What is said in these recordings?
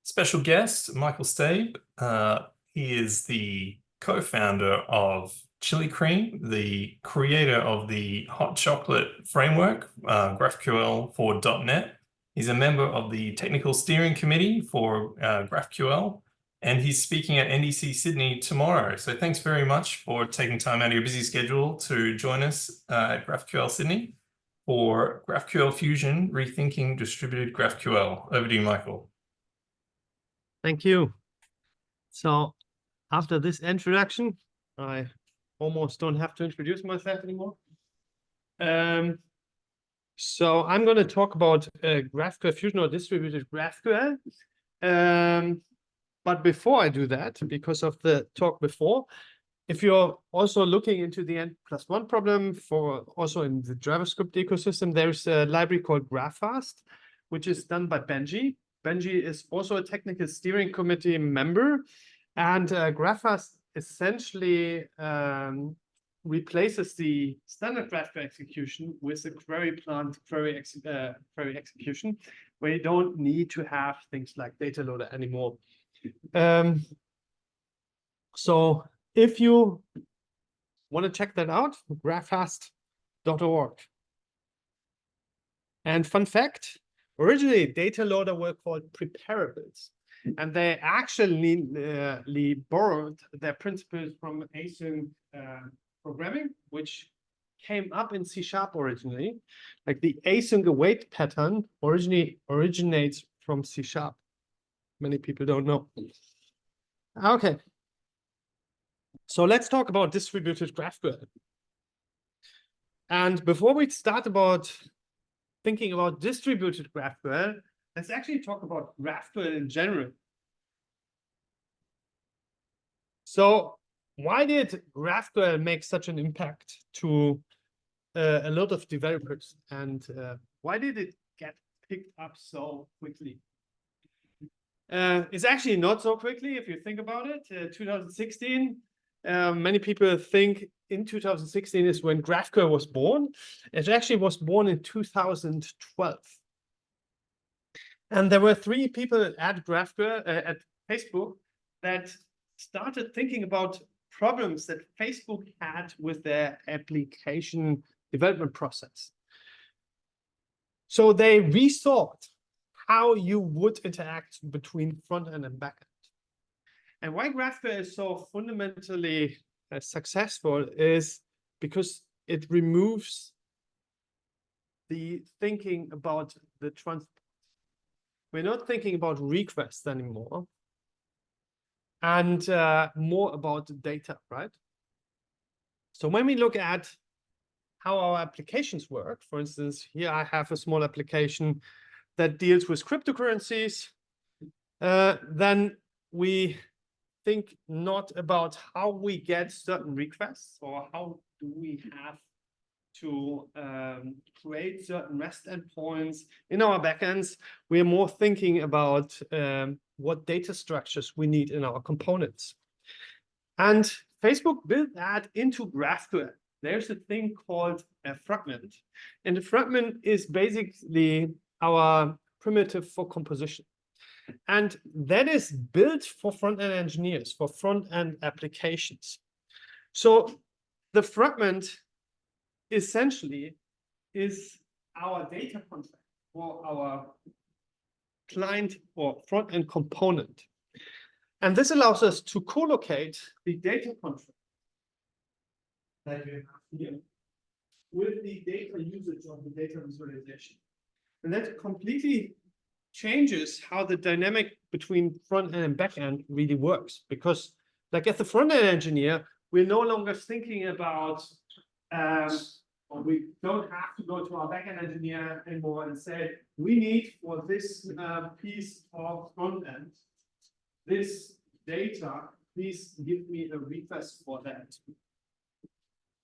special guest, Michael Staib. He is the co-founder of Chili Cream, the creator of the hot chocolate framework, GraphQL for .NET. He's a member of the technical steering committee for GraphQL, and he's speaking at NDC Sydney tomorrow. So thanks very much for taking time out of your busy schedule to join us at GraphQL Sydney for GraphQL Fusion, Rethinking Distributed GraphQL. Over to you, Michael. Thank you. So after this introduction, I almost don't have to introduce myself anymore. So I'm going to talk about GraphQL Fusion or distributed GraphQL. But before I do that, because of the talk before, if you're also looking into the N+1 problem for also in the JavaScript ecosystem, there's a library called GraphFast, which is done by Benji. Benji is also a technical steering committee member, and GraphFast essentially replaces the standard GraphQL execution with a query plant query execution, where you don't need to have things like data loader anymore. So if you want to check that out, graphfast.org. And fun fact, originally data loader were called preparables, and they actually borrowed their principles from async programming, which came up in C# originally. Like the async await pattern originally originates from C#. Many people don't know. Okay. So let's talk about distributed GraphQL. And before we start about thinking about distributed GraphQL, let's actually talk about GraphQL in general. So why did GraphQL make such an impact to a lot of developers, and why did it get picked up so quickly? It's actually not so quickly if you think about it. 2016, many people think in 2016 is when GraphQL was born. It actually was born in 2012. And there were 3 people at GraphQL, at Facebook, that started thinking about problems that Facebook had with their application development process. So they rethought how you would interact between front end and back end. And why GraphQL is so fundamentally successful is because it removes the thinking about the transport. We're not thinking about requests anymore, and more about data, right? So when we look at how our applications work, for instance, here I have a small application that deals with cryptocurrencies, then we think not about how we get certain requests or how do we have to create certain REST endpoints in our backends. We are more thinking about what data structures we need in our components. And Facebook built that into GraphQL. There's a thing called a fragment. And the fragment is basically our primitive for composition. And that is built for front-end engineers, for front-end applications. So the fragment essentially is our data contract for our client or front-end component. And this allows us to co-locate the data contract that we have here with the data usage of the data visualization. And that completely changes how the dynamic between front end and back end really works. Because like as a front end engineer, we're no longer thinking about, or we don't have to go to our back end engineer anymore and say, we need for this piece of front end, this data, please give me a request for that.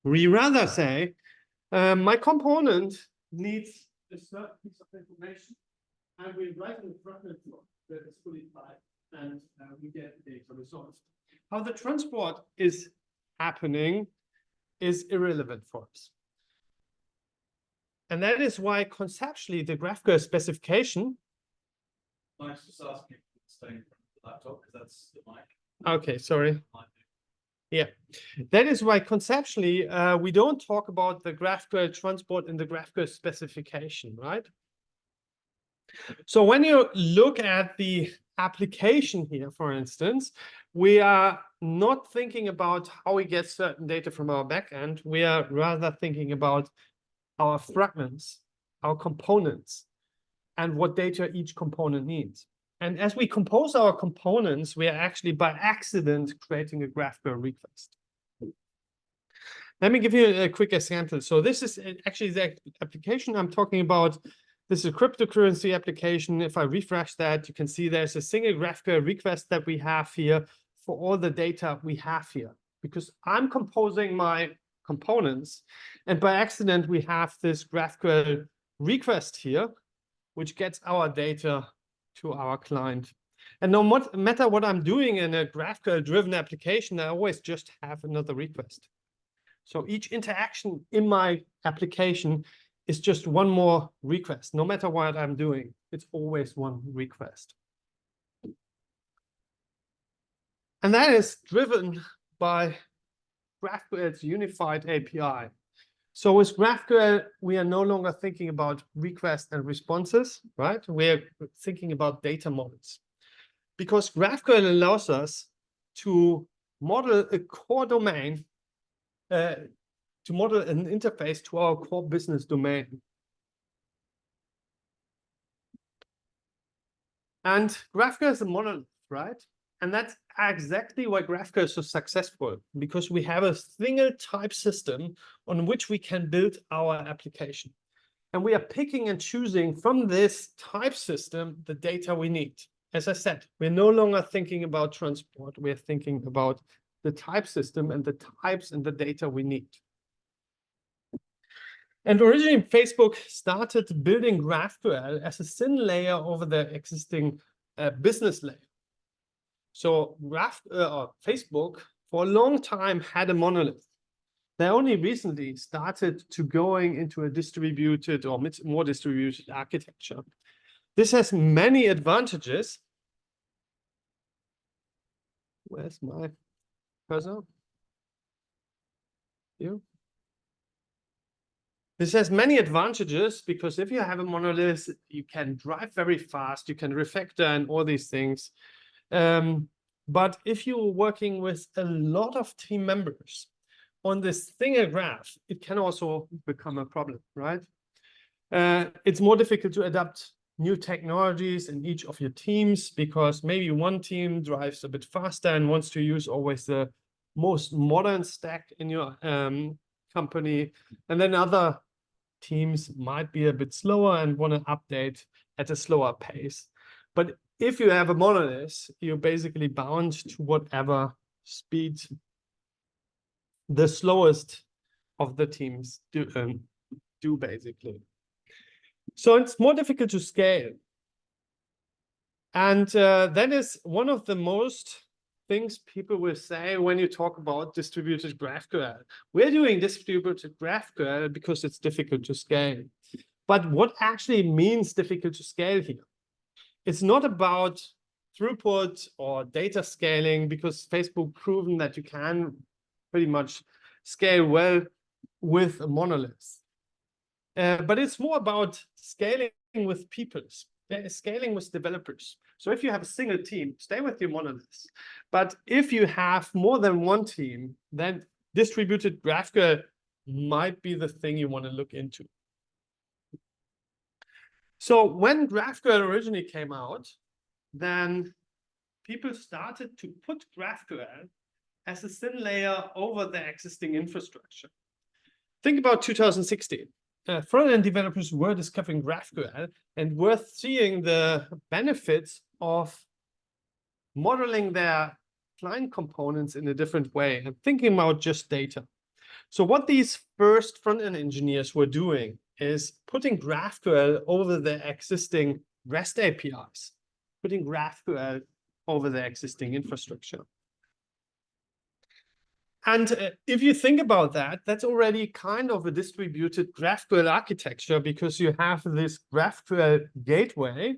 We rather say, my component needs a certain piece of information, and we write in the fragment that is fully typed, and we get the data resolved. How the transport is happening is irrelevant for us. And that is why conceptually the GraphQL specification. Nice, just asking. saying from the laptop because that's the mic. Okay, sorry. Yeah, that is why conceptually we don't talk about the GraphQL transport in the GraphQL specification, right? So when you look at the application here, for instance, we are not thinking about how we get certain data from our backend. We are rather thinking about our fragments, our components, and what data each component needs. And as we compose our components, we are actually by accident creating a GraphQL request. Let me give you a quick example. So this is actually the application I'm talking about. This is a cryptocurrency application. If I refresh that, you can see there's a single GraphQL request that we have here for all the data we have here, because I'm composing my components. And by accident, we have this GraphQL request here, which gets our data to our client. And no matter what I'm doing in a GraphQL-driven application, I always just have another request. So each interaction in my application is just one more request. No matter what I'm doing, it's always one request. And that is driven by GraphQL's unified API. So with GraphQL, we are no longer thinking about requests and responses, right? We're thinking about data models. Because GraphQL allows us to model a core domain, to model an interface to our core business domain. And GraphQL is a monolith, right? And that's exactly why GraphQL is so successful, because we have a single type system on which we can build our application. And we are picking and choosing from this type system the data we need. As I said, we're no longer thinking about transport. We're thinking about the type system and the types and the data we need. And originally, Facebook started building GraphQL as a thin layer over the existing business layer. So Facebook, for a long time, had a monolith. They only recently started to going into a distributed or more distributed architecture. This has many advantages. Where's my cursor? Here. This has many advantages because if you have a monolith, you can drive very fast, you can refactor and all these things. But if you're working with a lot of team members on this single graph, it can also become a problem, right? It's more difficult to adapt new technologies in each of your teams because maybe one team drives a bit faster and wants to use always the most modern stack in your company, and then other teams might be a bit slower and want to update at a slower pace. But if you have a monolith, you're basically bound to whatever speed the slowest of the teams do basically. So it's more difficult to scale. And that is one of the most things people will say when you talk about distributed GraphQL. We're doing distributed GraphQL because it's difficult to scale. But what actually means difficult to scale here? It's not about throughput or data scaling, because Facebook proven that you can pretty much scale well with a monolith. But it's more about scaling with people, scaling with developers. So if you have a single team, stay with your monoliths. But if you have more than one team, then distributed GraphQL might be the thing you want to look into. So when GraphQL originally came out, then people started to put GraphQL as a thin layer over the existing infrastructure. Think about 2016. Front-end developers were discovering GraphQL and were seeing the benefits of modeling their client components in a different way and thinking about just data. So what these first front-end engineers were doing is putting GraphQL over the existing REST APIs, putting GraphQL over the existing infrastructure. And if you think about that, that's already kind of a distributed GraphQL architecture, because you have this GraphQL gateway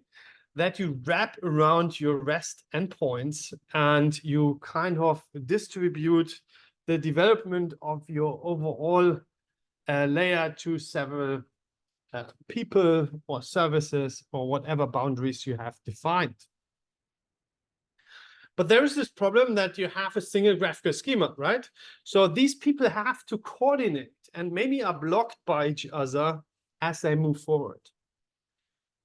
that you wrap around your REST endpoints and you kind of distribute the development of your overall layer to several people or services or whatever boundaries you have defined. But there is this problem that you have a single GraphQL schema, right? So these people have to coordinate and maybe are blocked by each other as they move forward.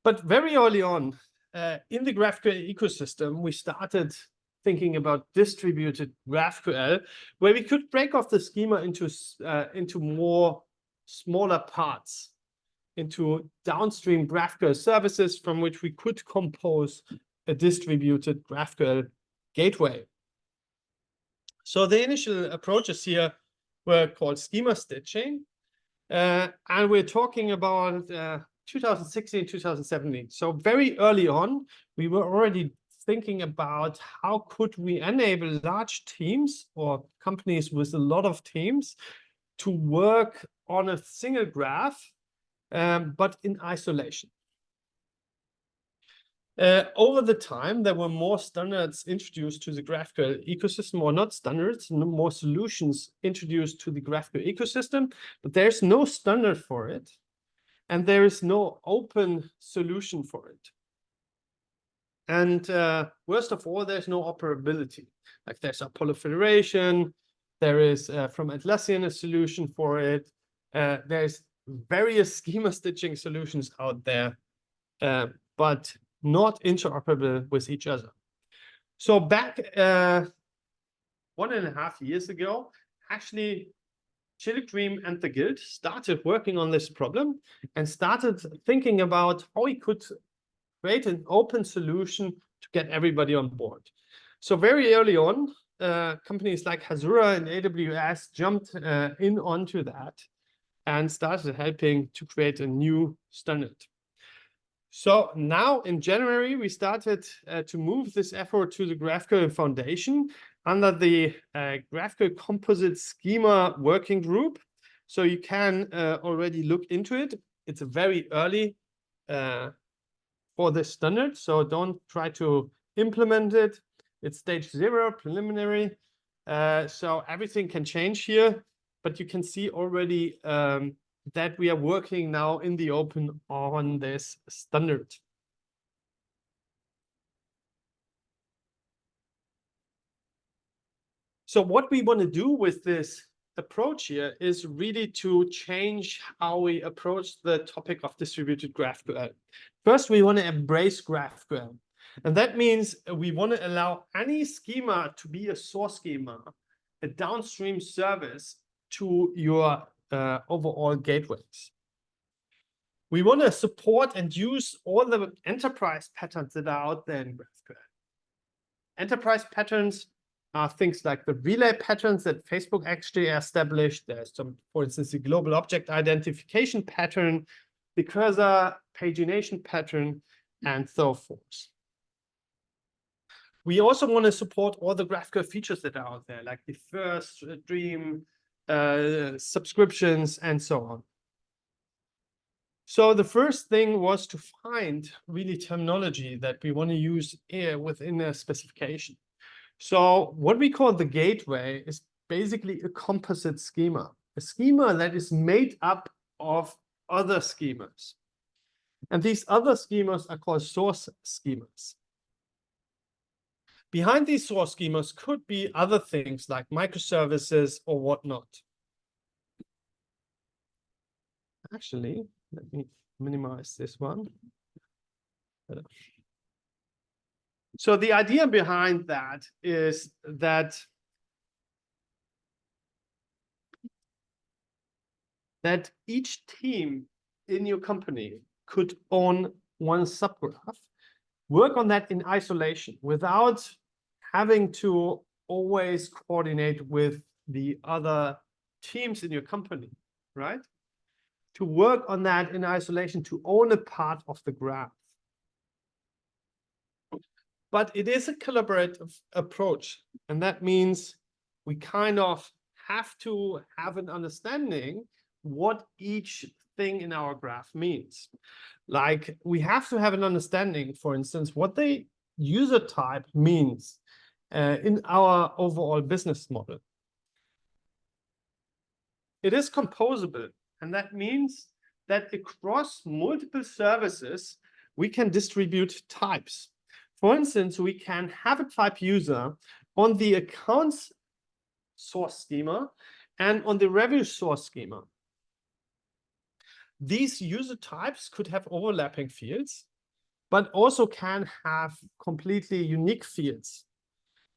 But very early on in the GraphQL ecosystem, we started thinking about distributed GraphQL, where we could break off the schema into more smaller parts, into downstream GraphQL services from which we could compose a distributed GraphQL gateway. So the initial approaches here were called schema stitching, and we're talking about 2016, 2017. So very early on, we were already thinking about how could we enable large teams or companies with a lot of teams to work on a single graph, but in isolation. Over the time, there were more standards introduced to the GraphQL ecosystem, or not standards, more solutions introduced to the GraphQL ecosystem, but there's no standard for it, and there is no open solution for it. And worst of all, there's no operability. Like there's Apollo Federation, there is from Atlassian a solution for it. There's various schema stitching solutions out there, but not interoperable with each other. So back 1.5 years ago, actually, Chili Cream and the Guild started working on this problem and started thinking about how we could create an open solution to get everybody on board. So very early on, companies like Hasura and AWS jumped in onto that and started helping to create a new standard. So now in January, we started to move this effort to the GraphQL Foundation under the GraphQL Composite Schema Working Group. So you can already look into it. It's a very early for this standard, so don't try to implement it. It's stage 0, preliminary. So everything can change here, but you can see already that we are working now in the open on this standard. So what we want to do with this approach here is really to change how we approach the topic of distributed GraphQL. First, we want to embrace GraphQL. And that means we want to allow any schema to be a source schema, a downstream service to your overall gateways. We want to support and use all the enterprise patterns that are out there in GraphQL. Enterprise patterns are things like the relay patterns that Facebook actually established. There's some, for instance, the global object identification pattern, the cursor pagination pattern, and so forth. We also want to support all the GraphQL features that are out there, like the first stream, subscriptions, and so on. So the first thing was to find really terminology that we want to use here within a specification. So what we call the gateway is basically a composite schema, a schema that is made up of other schemas. And these other schemas are called source schemas. Behind these source schemas could be other things like microservices or whatnot. Actually, let me minimize this one. So the idea behind that is that each team in your company could own one subgraph, work on that in isolation without having to always coordinate with the other teams in your company, right? To work on that in isolation, to own a part of the graph. But it is a collaborative approach, and that means we kind of have to have an understanding what each thing in our graph means. Like we have to have an understanding, for instance, what the user type means in our overall business model. It is composable, and that means that across multiple services, we can distribute types. For instance, we can have a type user on the accounts source schema and on the revenue source schema. These user types could have overlapping fields, but also can have completely unique fields.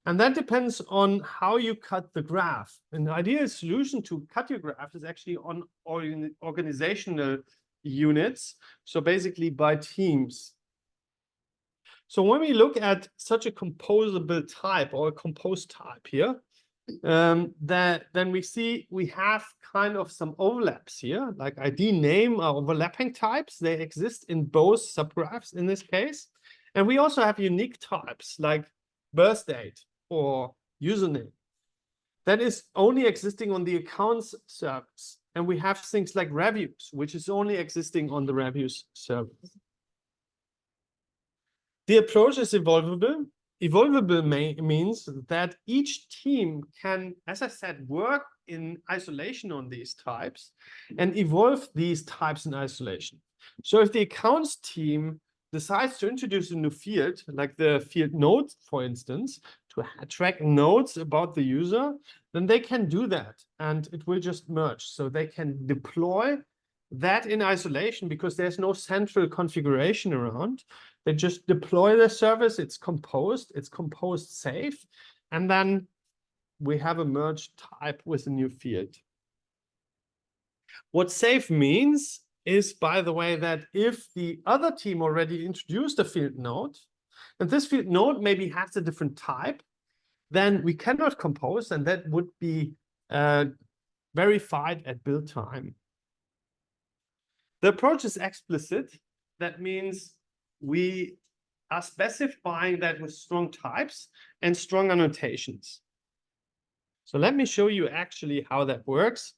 And that depends on how you cut the graph. An ideal solution to cut your graph is actually on organizational units, so basically by teams. So when we look at such a composable type or a composed type here, then we see we have kind of some overlaps here, like ID, name are overlapping types. They exist in both subgraphs in this case. And we also have unique types like birth date or username that is only existing on the accounts service. And we have things like reviews, which is only existing on the reviews service. The approach is evolvable. Evolvable means that each team can, as I said, work in isolation on these types and evolve these types in isolation. So if the accounts team decides to introduce a new field, like the field nodes, for instance, to track nodes about the user, then they can do that and it will just merge. So they can deploy that in isolation because there's no central configuration around. They just deploy the service, it's composed safe, and then we have a merged type with a new field. What safe means is, by the way, that if the other team already introduced a field node, and this field node maybe has a different type, then we cannot compose, and that would be verified at build time. The approach is explicit. That means we are specifying that with strong types and strong annotations. So let me show you actually how that works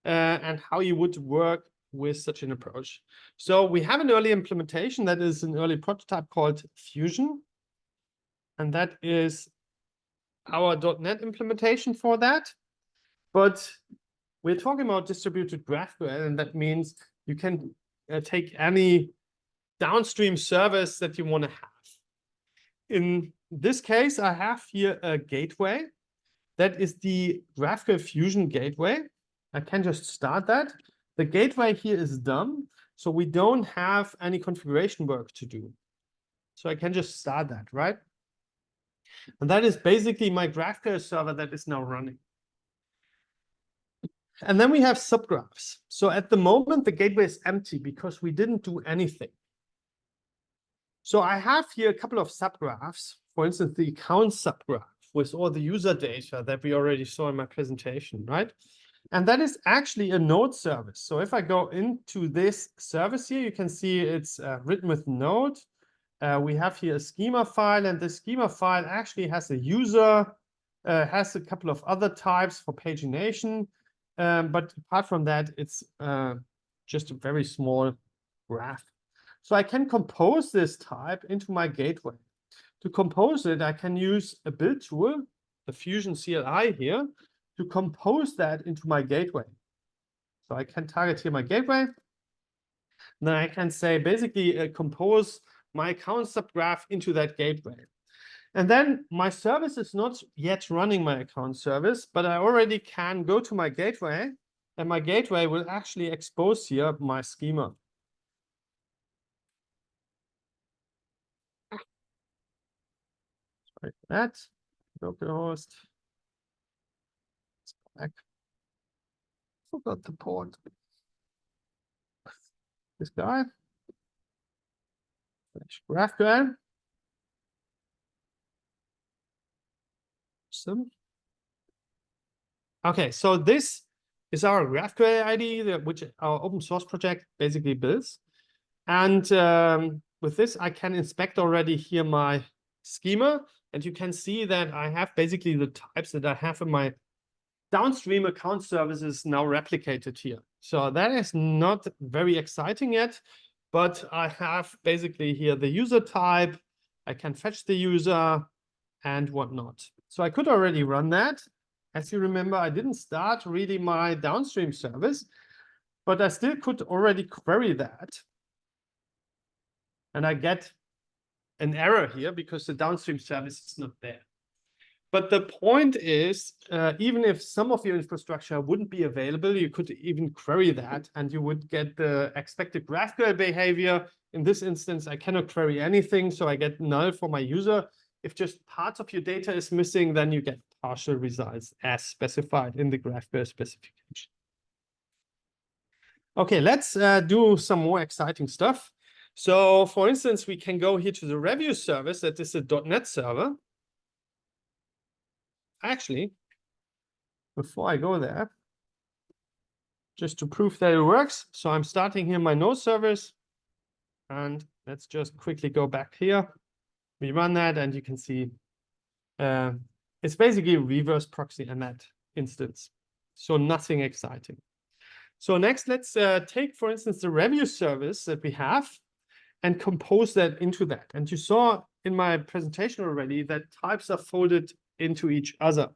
and how you would work with such an approach. So we have an early implementation that is an early prototype called Fusion. And that is our .NET implementation for that. But we're talking about distributed GraphQL, and that means you can take any downstream service that you want to have. In this case, I have here a gateway. That is the GraphQL Fusion gateway. I can just start that. The gateway here is done, so we don't have any configuration work to do. So I can just start that, right? And that is basically my GraphQL server that is now running. And then we have subgraphs. So at the moment, the gateway is empty because we didn't do anything. So I have here a couple of subgraphs, for instance, the account subgraph with all the user data that we already saw in my presentation, right? And that is actually a node service. So if I go into this service here, you can see it's written with Node. We have here a schema file, and this schema file actually has a user, has a couple of other types for pagination. But apart from that, it's just a very small graph. So I can compose this type into my gateway. To compose it, I can use a build tool, the Fusion CLI here, to compose that into my gateway. So I can target here my gateway. Then I can say basically compose my account subgraph into that gateway. And then my service is not yet running my account service, but I already can go to my gateway, and my gateway will actually expose here my schema. Sorry for that. Localhost. Let's go back. Forgot the port. This guy. GraphQL. Okay, so this is our GraphQL IDE, which our open source project basically builds. And with this, I can inspect already here my schema. And you can see that I have basically the types that I have in my downstream account services now replicated here. So that is not very exciting yet, but I have basically here the user type. I can fetch the user and whatnot. So I could already run that. As you remember, I didn't start really my downstream service, but I still could already query that. And I get an error here because the downstream service is not there. But the point is, even if some of your infrastructure wouldn't be available, you could even query that and you would get the expected GraphQL behavior. In this instance, I cannot query anything, so I get null for my user. If just parts of your data is missing, then you get partial results as specified in the GraphQL specification. Okay, let's do some more exciting stuff. So for instance, we can go here to the review service. That is a .NET server. Actually, before I go there, just to prove that it works. So I'm starting here my node service. And let's just quickly go back here. We run that and you can see it's basically a reverse proxy in that instance. So nothing exciting. So next, let's take, for instance, the review service that we have and compose that into that. And you saw in my presentation already that types are folded into each other.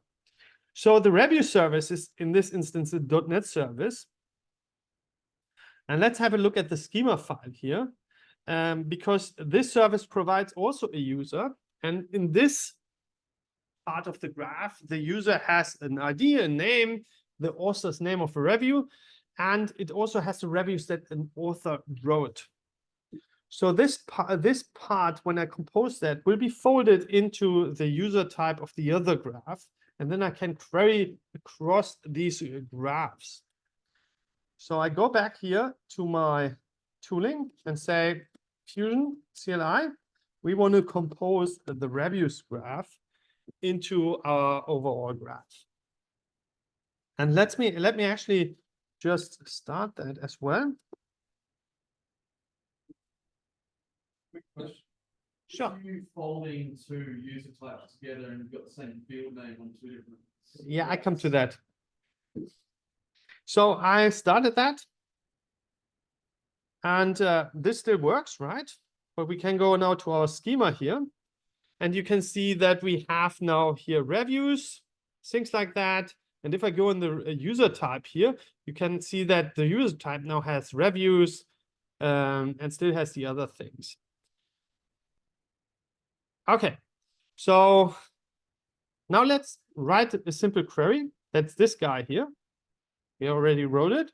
So the review service is, in this instance, a .NET service. And let's have a look at the schema file here, because this service provides also a user. And in this part of the graph, the user has an ID, a name, the author's name of a review, and it also has the reviews that an author wrote. So this part, when I compose that, will be folded into the user type of the other graph, and then I can query across these graphs. So I go back here to my tooling and say, Fusion CLI, we want to compose the reviews graph into our overall graph. And let me actually just start that as well. Quick question. Sure. If you folding two user types together and you've got the same field name on two different. Yeah, I come to that. So I started that. And this still works, right? But we can go now to our schema here. And you can see that we have now here reviews, things like that. And if I go in the user type here, you can see that the user type now has reviews and still has the other things. Okay, so now let's write a simple query. That's this guy here. We already wrote it.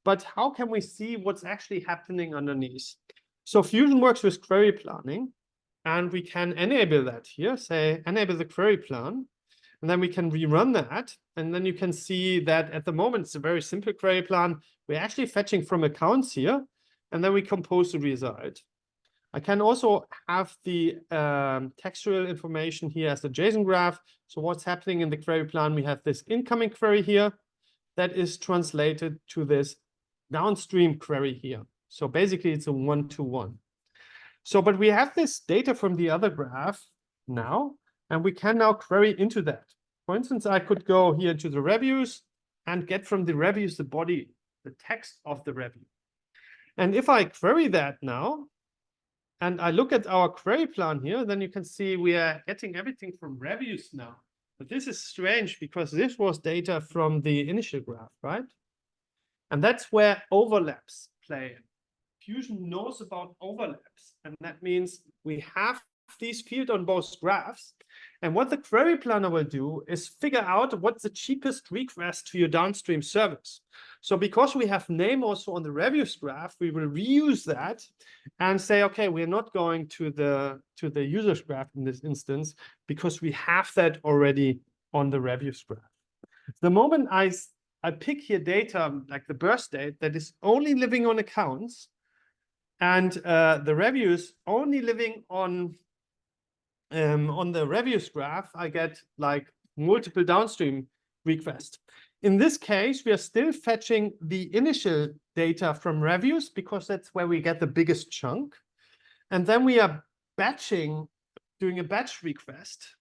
But how can we see what's actually happening underneath? So Fusion works with query planning, and we can enable that here, say enable the query plan, and then we can rerun that. And then you can see that at the moment, it's a very simple query plan. We're actually fetching from accounts here, and then we compose the result. I can also have the textual information here as a JSON graph. So what's happening in the query plan? We have this incoming query here that is translated to this downstream query here. So basically, it's a one-to-one. So, but we have this data from the other graph now, and we can now query into that. For instance, I could go here to the reviews and get from the reviews the body, the text of the review. And if I query that now, and I look at our query plan here, then you can see we are getting everything from reviews now. But this is strange because this was data from the initial graph, right? And that's where overlaps play. Fusion knows about overlaps. And that means we have these fields on both graphs. And what the query planner will do is figure out what's the cheapest request to your downstream service. So because we have name also on the reviews graph, we will reuse that and say, okay, we're not going to the users graph in this instance because we have that already on the reviews graph. The moment I pick here data like the birth date that is only living on accounts and the reviews only living on the reviews graph, I get like multiple downstream requests. In this case, we are still fetching the initial data from reviews because that's where we get the biggest chunk. And then we are batching, doing a batch request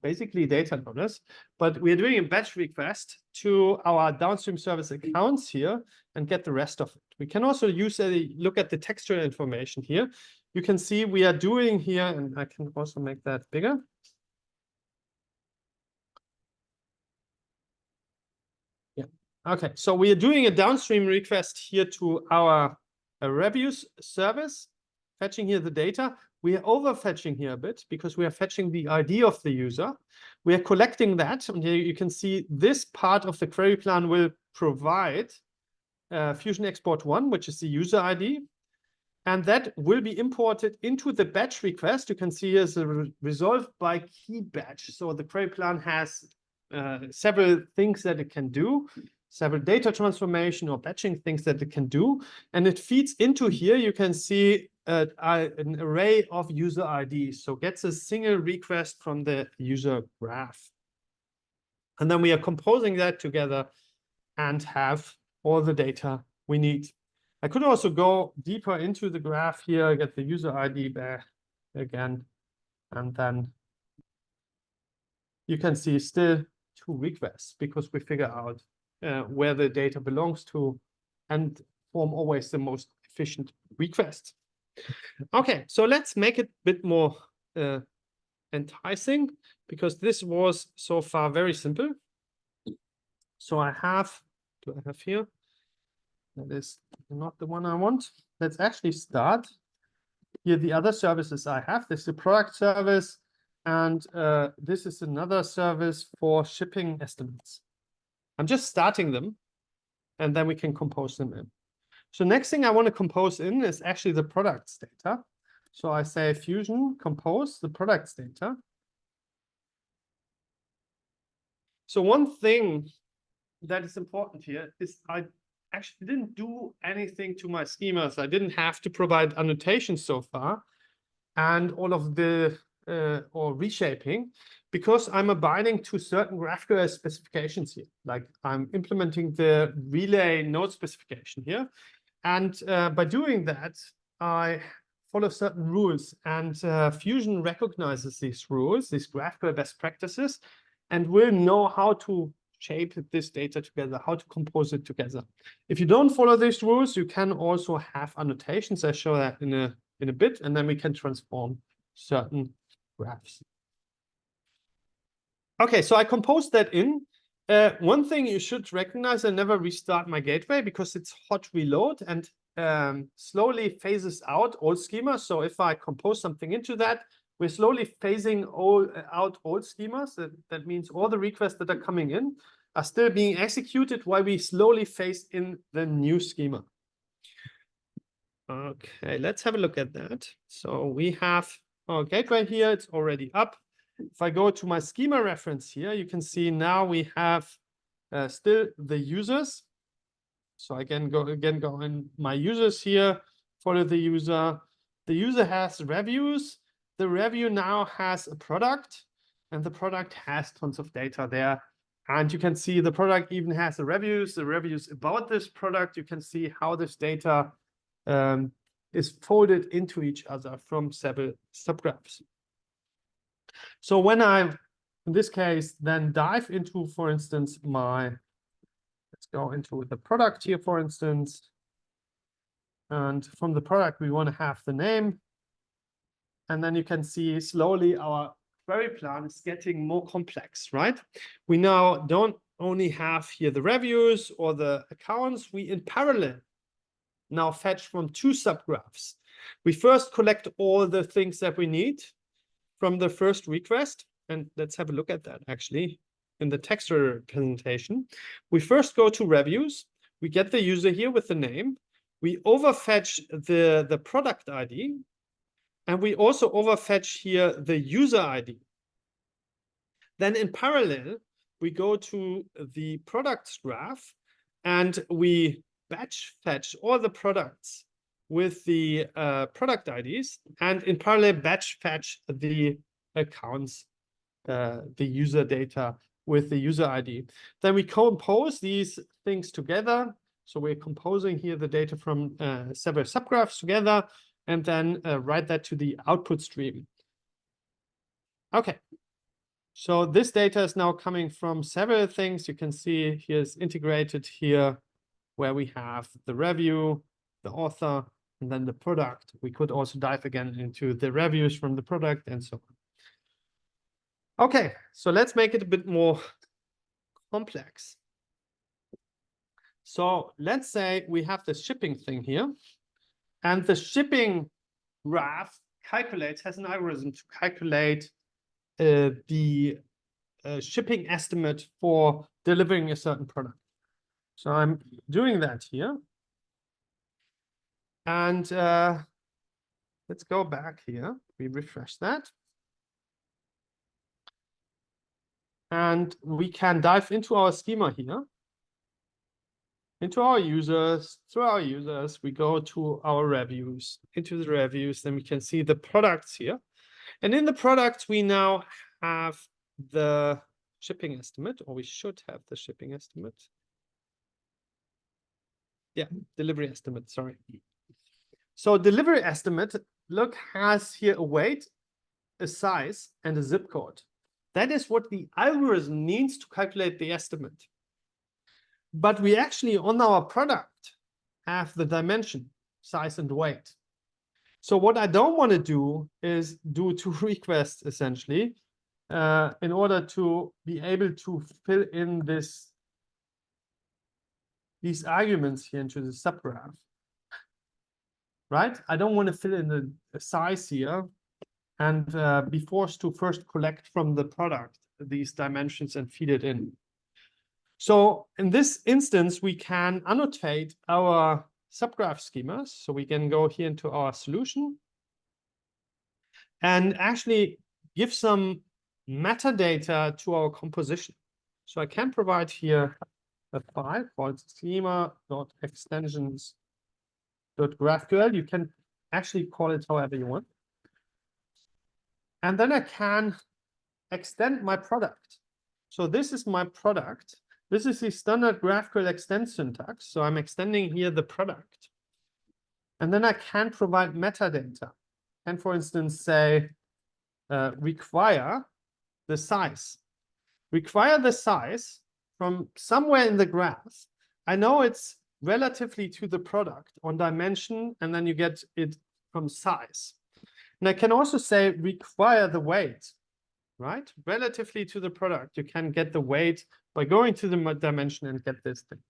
basically data loaders, but we're doing a batch request to our downstream service accounts here and get the rest of it. We can also use a look at the textual information here. You can see we are doing here, and I can also make that bigger. Yeah. Okay, so we are doing a downstream request here to our reviews service, fetching here the data. We are overfetching here a bit because we are fetching the ID of the user. We are collecting that, and here you can see this part of the query plan will provide Fusion Export 1, which is the user ID. And that will be imported into the batch request. You can see here is a resolved by key batch. So the query plan has several things that it can do, several data transformation or batching things that it can do. And it feeds into here, you can see an array of user IDs. So gets a single request from the user graph. And then we are composing that together and have all the data we need. I could also go deeper into the graph here, get the user ID back again, and then you can see still 2 requests because we figure out where the data belongs to and form always the most efficient request. Okay, so let's make it a bit more enticing because this was so far very simple. So I have, do I have here? That is not the one I want. Let's actually start. Here, the other services I have. This is the product service, and this is another service for shipping estimates. I'm just starting them, and then we can compose them in. So next thing I want to compose in is actually the products data. So I say Fusion compose the products data. So one thing that is important here is I actually didn't do anything to my schemas. I didn't have to provide annotations so far and all of the or reshaping because I'm abiding to certain GraphQL specifications here. Like I'm implementing the relay node specification here. And by doing that, I follow certain rules, and Fusion recognizes these rules, these GraphQL best practices, and will know how to shape this data together, how to compose it together. If you don't follow these rules, you can also have annotations. I show that in a bit, and then we can transform certain graphs. Okay, so I composed that in. One thing you should recognize, I never restart my gateway because it's hot reload and slowly phases out old schemas. So if I compose something into that, we're slowly phasing out old schemas. That means all the requests that are coming in are still being executed while we slowly phase in the new schema. Okay, let's have a look at that. So we have our gateway here. It's already up. If I go to my schema reference here, you can see now we have still the users. So I can go in my users here, follow the user. The user has reviews. The review now has a product, and the product has tons of data there. And you can see the product even has the reviews about this product. You can see how this data is folded into each other from several subgraphs. So when I, in this case, then dive into, for instance, let's go into the product here, for instance. And from the product, we want to have the name. And then you can see slowly our query plan is getting more complex, right? We now don't only have here the reviews or the accounts. We, in parallel, now fetch from 2 subgraphs. We first collect all the things that we need from the first request. And let's have a look at that, actually, in the textual representation. We first go to reviews. We get the user here with the name. We overfetch the product ID. And we also overfetch here the user ID. Then in parallel, we go to the products graph and we batch fetch all the products with the product IDs, and in parallel batch fetch the accounts, the user data with the user ID. Then we compose these things together. So we're composing here the data from several subgraphs together, and then write that to the output stream. Okay, So this data is now coming from several things. You can see here's integrated here where we have the review, the author, and then the product. We could also dive again into the reviews from the product and so on. Okay, so let's make it a bit more complex. So let's say we have this shipping thing here, and the shipping graph has an algorithm to calculate the shipping estimate for delivering a certain product. So I'm doing that here. And let's go back here. We refresh that. And we can dive into our schema here. Into our users, through our users, we go to our reviews. Into the reviews, then we can see the products here. And in the products, we now have the shipping estimate, or we should have the shipping estimate. Yeah, delivery estimate, sorry. So delivery estimate, look, has here a weight, a size, and a zip code. That is what the algorithm needs to calculate the estimate. But we actually, on our product, have the dimension, size, and weight. So what I don't want to do is do two requests, essentially, in order to be able to fill in these arguments here into the subgraph. Right? I don't want to fill in the size here and be forced to first collect from the product these dimensions and feed it in. So in this instance, we can annotate our subgraph schemas. So we can go here into our solution and actually give some metadata to our composition. So I can provide here a file called schema.extensions.graphql. You can actually call it however you want. And then I can extend my product. So this is my product. This is the standard GraphQL extend syntax. So I'm extending here the product. And then I can provide metadata. And for instance, say, require the size. Require the size from somewhere in the graph. I know it's relatively to the product on dimension, and then you get it from size. And I can also say require the weight, right? Relatively to the product, you can get the weight by going to the dimension and get this thing.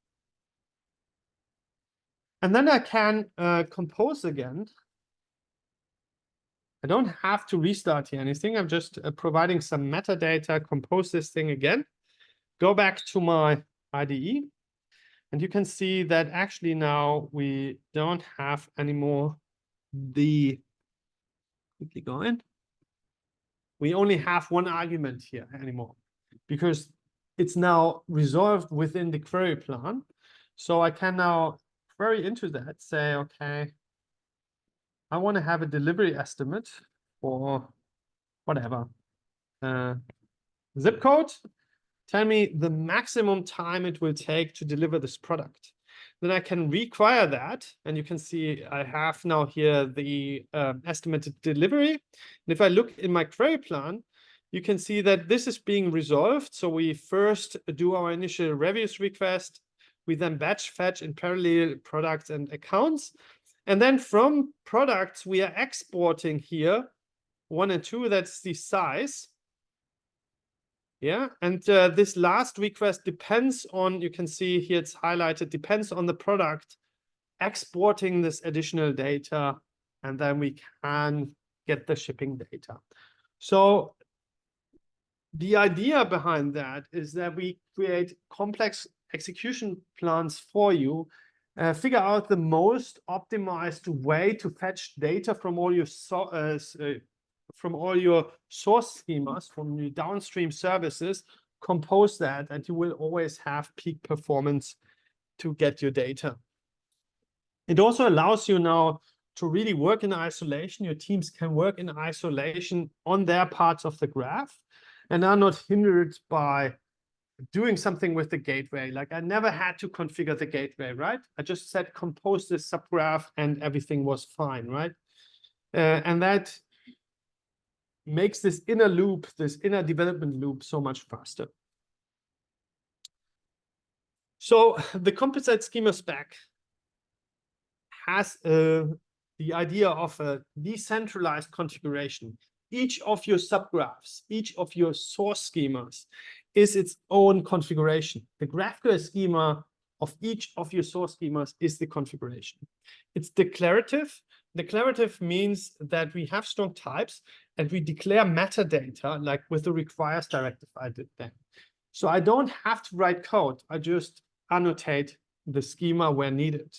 And then I can compose again. I don't have to restart here anything. I'm just providing some metadata, compose this thing again, go back to my IDE. And you can see that actually now we don't have anymore the, quickly go in. We only have one argument here anymore because it's now resolved within the query plan. So I can now query into that, say, okay, I want to have a delivery estimate for whatever. Zip code, tell me the maximum time it will take to deliver this product. Then I can require that. And you can see I have now here the estimated delivery. And if I look in my query plan, you can see that this is being resolved. So we first do our initial reviews request. We then batch fetch in parallel products and accounts. And then from products, we are exporting here 1 and 2, that's the size. Yeah, and this last request depends on, you can see here it's highlighted, depends on the product exporting this additional data, and then we can get the shipping data. So the idea behind that is that we create complex execution plans for you, figure out the most optimized way to fetch data from all your source schemas, from your downstream services, compose that, and you will always have peak performance to get your data. It also allows you now to really work in isolation. Your teams can work in isolation on their parts of the graph and are not hindered by doing something with the gateway. Like I never had to configure the gateway, right? I just said compose this subgraph and everything was fine, right? And that makes this inner loop, this inner development loop so much faster. So the composite schema spec has the idea of a decentralized configuration. Each of your subgraphs, each of your source schemas is its own configuration. The GraphQL schema of each of your source schemas is the configuration. It's declarative. Declarative means that we have strong types and we declare metadata, like with the requires directive I did then. So I don't have to write code. I just annotate the schema where needed.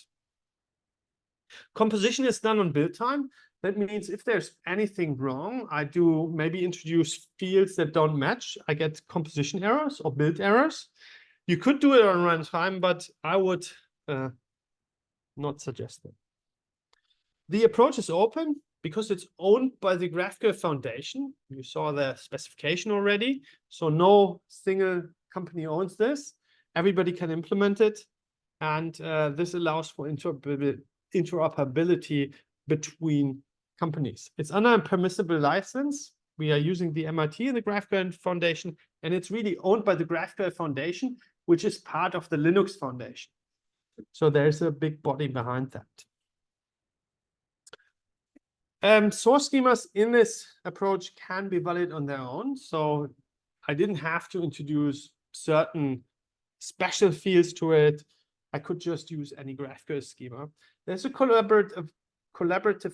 Composition is done on build time. That means if there's anything wrong, I do maybe introduce fields that don't match. I get composition errors or build errors. You could do it on runtime, but I would not suggest it. The approach is open because it's owned by the GraphQL Foundation. You saw the specification already. So no single company owns this. Everybody can implement it. And this allows for interoperability between companies. It's under a permissible license. We are using the MIT and the GraphQL Foundation, and it's really owned by the GraphQL Foundation, which is part of the Linux Foundation. So there's a big body behind that. Source schemas in this approach can be valid on their own. So I didn't have to introduce certain special fields to it. I could just use any GraphQL schema. There's a collaborative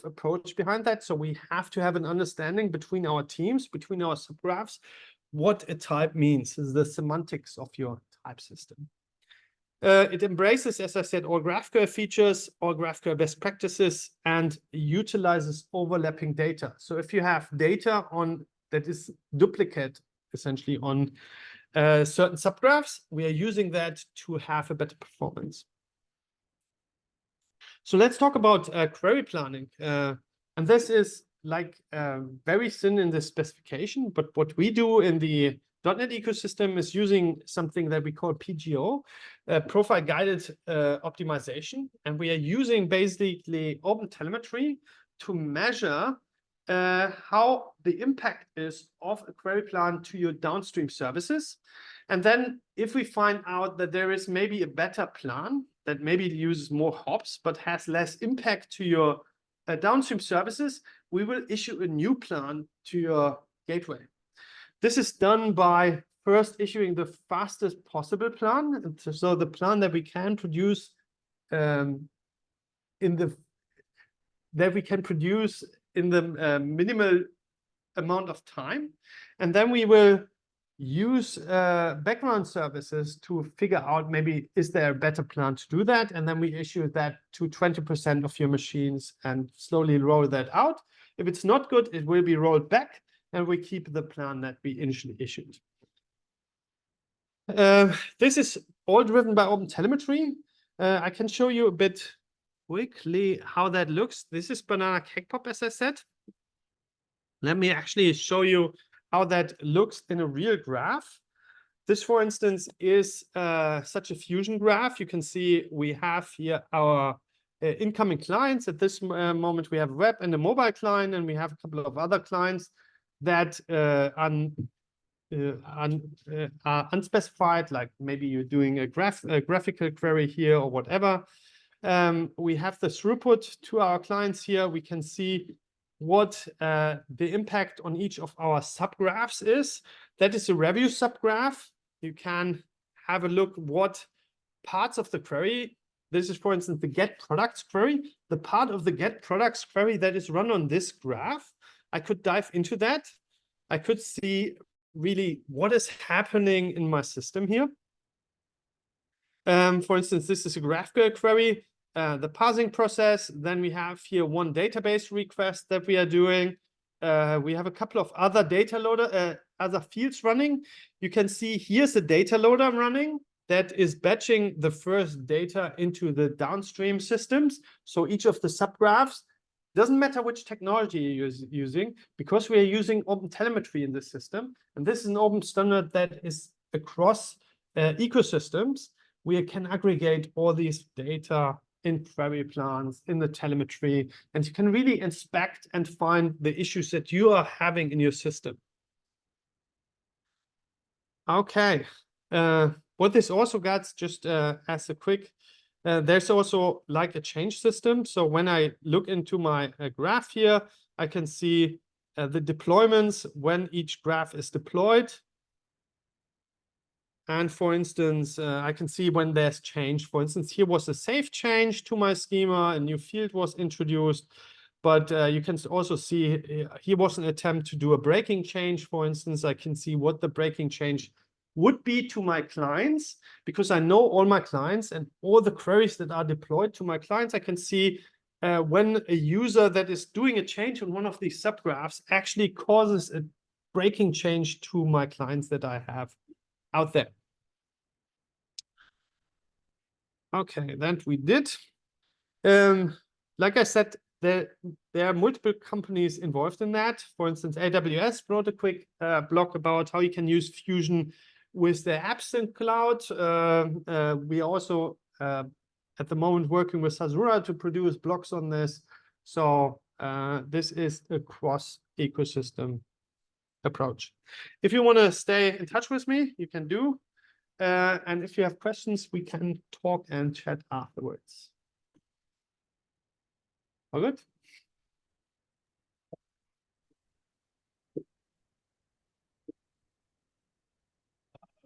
approach behind that. So we have to have an understanding between our teams, between our subgraphs, what a type means, is the semantics of your type system. It embraces, as I said, all GraphQL features, all GraphQL best practices, and utilizes overlapping data. So if you have data on that is duplicate, essentially on certain subgraphs, we are using that to have a better performance. So let's talk about query planning. And this is like very thin in the specification, but what we do in the .NET ecosystem is using something that we call PGO, profile guided optimization. And we are using basically open telemetry to measure how the impact is of a query plan to your downstream services. And then if we find out that there is maybe a better plan that maybe uses more hops but has less impact to your downstream services, we will issue a new plan to your gateway. This is done by first issuing the fastest possible plan. So the plan that we can produce in the minimal amount of time. And then we will use background services to figure out maybe is there a better plan to do that. And then we issue that to 20% of your machines and slowly roll that out. If it's not good, it will be rolled back and we keep the plan that we initially issued. This is all driven by OpenTelemetry. I can show you a bit quickly how that looks. This is Banana Cakepop, as I said. Let me actually show you how that looks in a real graph. This, for instance, is such a fusion graph. You can see we have here our incoming clients. At this moment, we have a web and a mobile client, and we have a couple of other clients that are unspecified, like maybe you're doing a graphical query here or whatever. We have the throughput to our clients here. We can see what the impact on each of our subgraphs is. That is a review subgraph. You can have a look what parts of the query. This is, for instance, the get products query. The part of the get products query that is run on this graph, I could dive into that. I could see really what is happening in my system here. For instance, this is a GraphQL query, the parsing process. Then we have here one database request that we are doing. We have a couple of other data loader, other fields running. You can see here's the data loader running that is batching the first data into the downstream systems. So each of the subgraphs, doesn't matter which technology you're using, because we are using OpenTelemetry in this system. And this is an open standard that is across ecosystems. We can aggregate all these data in query plans, in the telemetry, and you can really inspect and find the issues that you are having in your system. Okay, what this also gets, just as a quick, there's also like a change system. So when I look into my graph here, I can see the deployments when each graph is deployed. And for instance, I can see when there's change. For instance, here was a save change to my schema, a new field was introduced. But you can also see here was an attempt to do a breaking change. For instance, I can see what the breaking change would be to my clients, because I know all my clients and all the queries that are deployed to my clients. I can see when a user that is doing a change on one of these subgraphs actually causes a breaking change to my clients that I have out there. Okay, that we did. Like I said, there are multiple companies involved in that. For instance, AWS wrote a quick blog about how you can use Fusion with the Absent Cloud. We also, at the moment, working with Hasura to produce blogs on this. So this is a cross-ecosystem approach. If you want to stay in touch with me, you can do. And if you have questions, we can talk and chat afterwards. All good?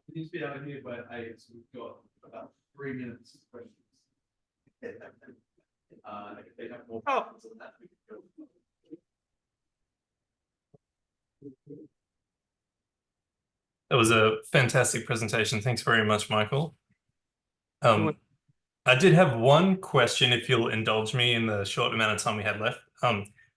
It needs to be out of here by 8, so we've got about 3 minutes of questions. If they have more questions on that, we can go. That was a fantastic presentation. Thanks very much, Michael. I did have one question, if you'll indulge me in the short amount of time we had left.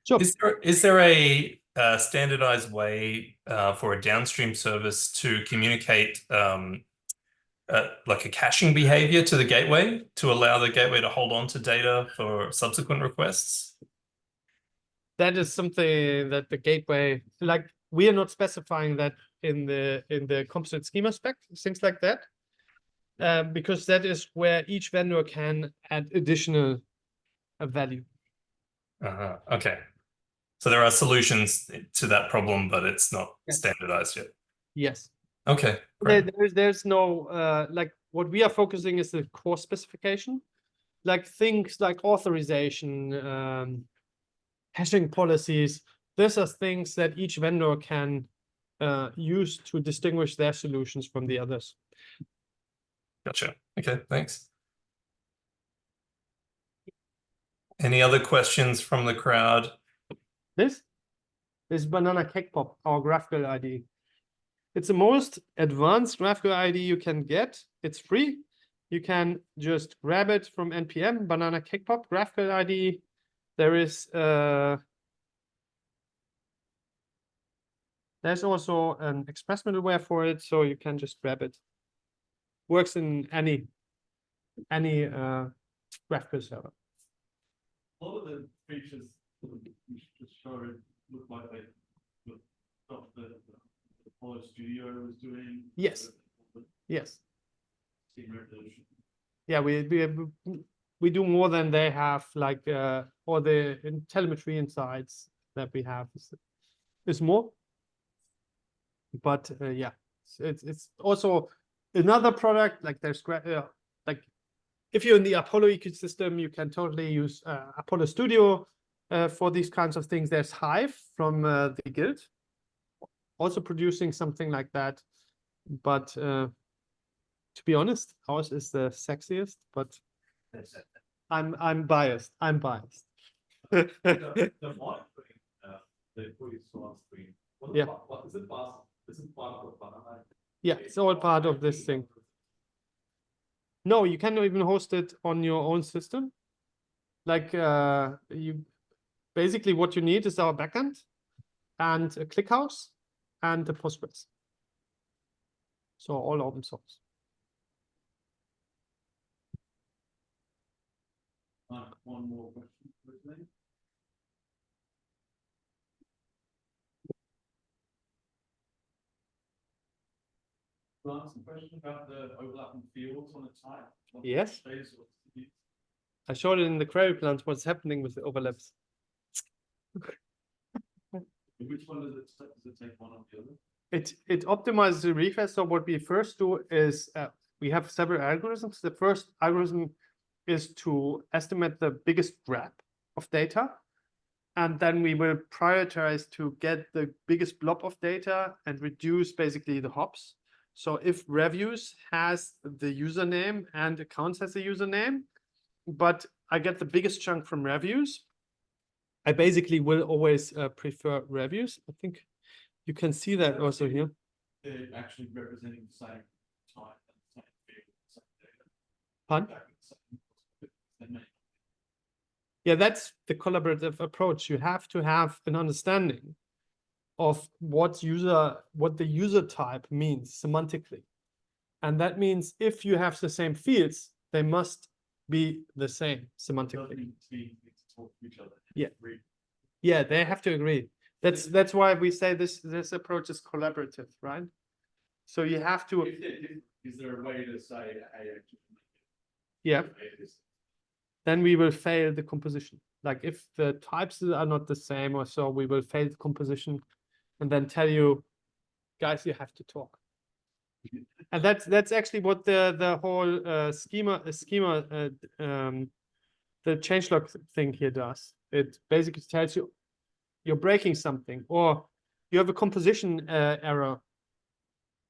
Sure. Is there a standardized way for a downstream service to communicate like a caching behavior to the gateway to allow the gateway to hold on to data for subsequent requests? That is something that the gateway, like, we are not specifying that in the composite schema spec, things like that, because that is where each vendor can add additional value. Okay. So there are solutions to that problem, but it's not Yes. standardized yet. Yes. Okay, great. There's no, like, what we are focusing is the core specification, like things like authorization, hashing policies. These are things that each vendor can use to distinguish their solutions from the others. Gotcha. Okay, thanks. Any other questions from the crowd? This is Banana Cake Pop, our GraphQL IDE. It's the most advanced GraphQL IDE you can get. It's free. You can just grab it from NPM, Banana Cake Pop, GraphQL IDE. There is there's also an express middleware for it, so you can just grab it. Works in any GraphQL server. A lot of the features you just showed look like they look stuff that Apollo Studio was doing. Yes. Yes. Team resolution. Yeah, we do more than they have, like all the telemetry insights that we have is more. But yeah, it's also another product, like there's like, if you're in the Apollo ecosystem, you can totally use Apollo Studio for these kinds of things. There's Hive from the Guild, also producing something like that. But to be honest, ours is the sexiest. But I'm biased. I'm biased. The monitoring, they put it on screen. Yeah. What is it part? Is it part of Banana? Yeah, it's all part of this thing. No, you cannot even host it on your own system. Like you basically what you need is our backend and a ClickHouse and the Postgres. So all open source. One more question, please. Can I ask a question about the overlapping fields on the type? Yes. I showed it in the query plans what's happening with the overlaps. Which one does it take one or the other? It optimizes the request. So what we first do is we have several algorithms. The first algorithm is to estimate the biggest grab of data. And then we will prioritize to get the biggest blob of data and reduce basically the hops. So if reviews has the username and accounts has the username, but I get the biggest chunk from reviews, I basically will always prefer reviews. I think you can see that also here. They're actually representing the same type and the same field, the same data. Pardon? Yeah, that's the collaborative approach. You have to have an understanding of what the user type means semantically. And that means if you have the same fields, they must be the same semantically. Yeah. Yeah, they have to agree. That's why we say this approach is collaborative, right? So you have to. Is there a way to say, hey, actually, yeah, then we will fail the composition. Like if the types are not the same or so, we will fail the composition and then tell you, guys, you have to talk. And that's actually what the whole schema the changelog thing here does. It basically tells you you're breaking something, or you have a composition error.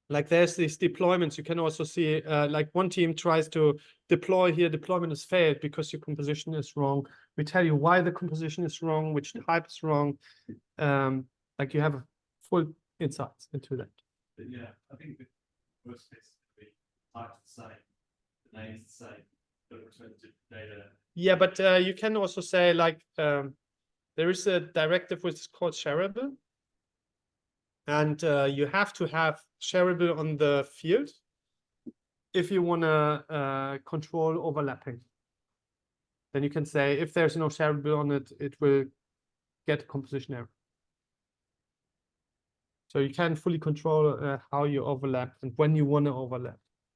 Like there's these deployments. You can also see like one team tries to deploy here, deployment has failed because your composition is wrong. We tell you why the composition is wrong, which type is wrong. Like you have full insights into that. But yeah, I think the worst case would be type's the same, the name's the same, but it returns different data. Yeah, but you can also say like there is a directive which is called shareable. And you have to have shareable on the field if you want to control overlapping. Then you can say if there's no shareable on it, it will get a composition error. So you can fully control how you overlap and when you want to overlap.